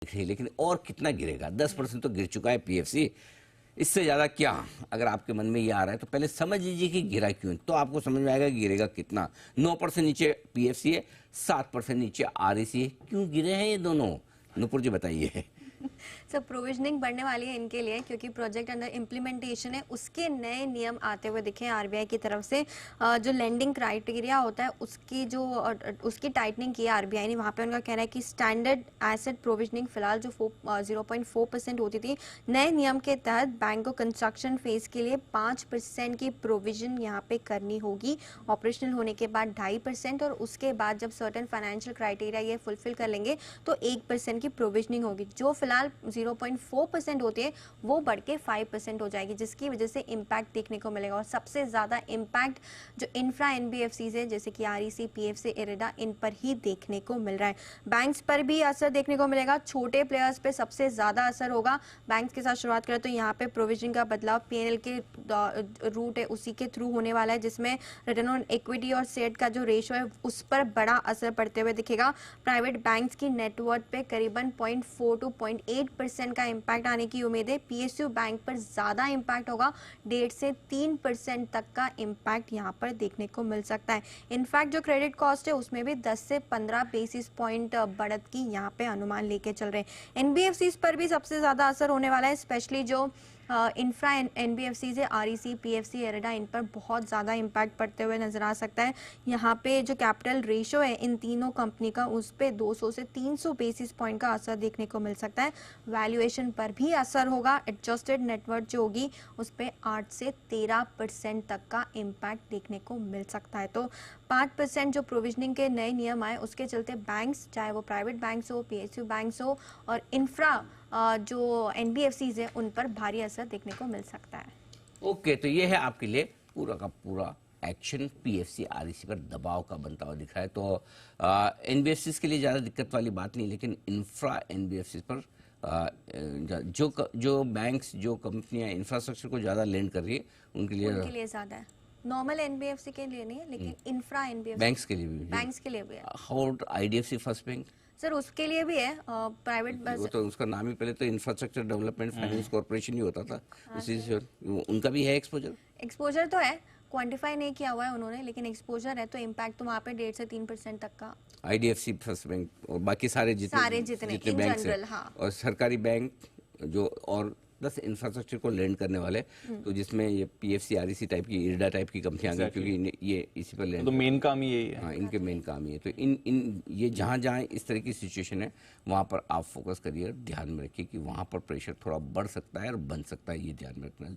दिख रही है, लेकिन और कितना गिरेगा? 10% तो गिर चुका है पीएफसी, इससे ज़्यादा क्या? अगर आपके मन में ये आ रहा है तो पहले समझ लीजिए कि गिरा क्यों, तो आपको समझ में आएगा कि गिरेगा कितना। 9% नीचे पीएफसी है, 7% नीचे आरईसी है। क्यों गिरे हैं ये दोनों? नुपुर जी बताइए। सर प्रोविजनिंग बढ़ने वाली है इनके लिए, क्योंकि प्रोजेक्ट अंडर इम्प्लीमेंटेशन है, उसके नए नियम आते हुए दिखे आरबीआई की तरफ से। जो लेंडिंग क्राइटेरिया होता है उसकी टाइटनिंग की है आरबीआई ने। वहाँ पे उनका कहना है कि स्टैंडर्ड एसेट प्रोविजनिंग फिलहाल जो 0.4% होती थी, नए नियम के तहत बैंक को कंस्ट्रक्शन फेज के लिए 5% की प्रोविजन यहाँ पे करनी होगी, ऑपरेशनल होने के बाद 2.5%, और उसके बाद जब सर्टेन फाइनेंशियल क्राइटेरिया ये फुलफिल कर लेंगे तो 1% की प्रोविजनिंग होगी। जो फिलहाल 0.4% होती है वो बढ़ के 5% हो जाएगी, जिसकी वजह से इम्पैक्ट देखने को मिलेगा। और सबसे ज़्यादा इम्पैक्ट जो इंफ्रा एनबीएफसीज है, जैसे कि आरईसी, पीएफसी, इरेडा, इन पर ही देखने को मिल रहा है। बैंक्स पर भी असर देखने को मिलेगा, छोटे प्लेयर्स पे सबसे ज़्यादा असर होगा। बैंक्स के साथ शुरुआत करें तो यहाँ पे प्रोविजन का बदलाव पीएनएल के रूट है उसी के थ्रू होने वाला है, जिसमें रिटर्न ऑन इक्विटी और सेट का जो रेशो है उस पर बड़ा असर पड़ते हुए दिखेगा। प्राइवेट बैंक्स की नेटवर्थ पे करीबन 0.4 to 0.8% का इम्पैक्ट आने की उम्मीद है। पीएसयू बैंक पर ज़्यादा इम्पैक्ट होगा, 1.5 से 3% तक का इम्पैक्ट यहाँ पर देखने को मिल सकता है। इनफैक्ट जो क्रेडिट कॉस्ट है उसमें भी 10 से 15 बेसिस पॉइंट बढ़त की यहाँ पे अनुमान लेके चल रहे हैं। एनबीएफसीज पर भी सबसे ज़्यादा असर होने वाला है, स्पेशली जो इंफ्रा एनबीएफसीज है, आरईसी, पीएफसी, एरेडा, इन पर बहुत ज़्यादा इम्पैक्ट पड़ते हुए नजर आ सकता है। यहाँ पे जो कैपिटल रेशो है इन तीनों कंपनी का, उस पर 200 से 300 बेसिस पॉइंट का असर देखने को मिल सकता है। वैल्यूएशन पर भी असर होगा, एडजस्टेड नेटवर्थ जो होगी उस पर 8 से 13% तक का इम्पैक्ट देखने को मिल सकता है। तो 5% जो प्रोविजनिंग के नए नियम आए उसके चलते बैंक्स, चाहे वो प्राइवेट बैंक्स हो, पीएसयू बैंक्स हो, और इंफ्रा जो एनबीएफसीज है, उन पर भारी असर देखने को मिल सकता है। ओके, तो ये है आपके लिए पूरा का पूरा एक्शन पीएफसी आरईसी पर दबाव का बनता हुआ दिख रहा है। तो एनबीएफसी के लिए ज़्यादा दिक्कत वाली बात नहीं, लेकिन इंफ्रा एनबीएफसी पर जो बैंक्स, जो कंपनियां इंफ्रास्ट्रक्चर को ज़्यादा लेंड कर रही है उनके लिए ज़्यादा है। नॉर्मल एनबीएफसी के लिए नहीं है, लेकिन इंफ्रा एनबीएफसी बैंक्स के लिए भी, बैंक्स के लिए भी है। How IDFC first bank? Sir उसके लिए भी है, प्राइवेट वो तो उसका नाम ही पहले तो इंफ्रास्ट्रक्चर डेवलपमेंट फाइनेंस कॉर्पोरेशन ही होता था। उसी से उनका भी है एक्सपोजर तो है, क्वांटिफाई नहीं किया हुआ है उन्होंने, लेकिन एक्सपोजर है, तो इम्पैक्ट तो वहाँ पे 1.5 से 3% तक का। आईडीएफसी फर्स्ट बैंक और बाकी सारे जितने बैंक हैं, हाँ। और सरकारी बैंक जो और 10 इंफ्रास्ट्रक्चर को लैंड करने वाले, तो जिसमें ये पीएफसी, आरईसी टाइप की, इरडा टाइप की कंपनियां आ गई, क्योंकि ये इसी पर लैंड, तो मेन काम ही यही है। हाँ, इनके मेन काम ही है। तो इन ये जहाँ जहाँ इस तरह की सिचुएशन है वहाँ पर आप फोकस करिए, ध्यान में रखिए कि वहाँ पर प्रेशर थोड़ा बढ़ सकता है और बन सकता है, ये ध्यान में रखना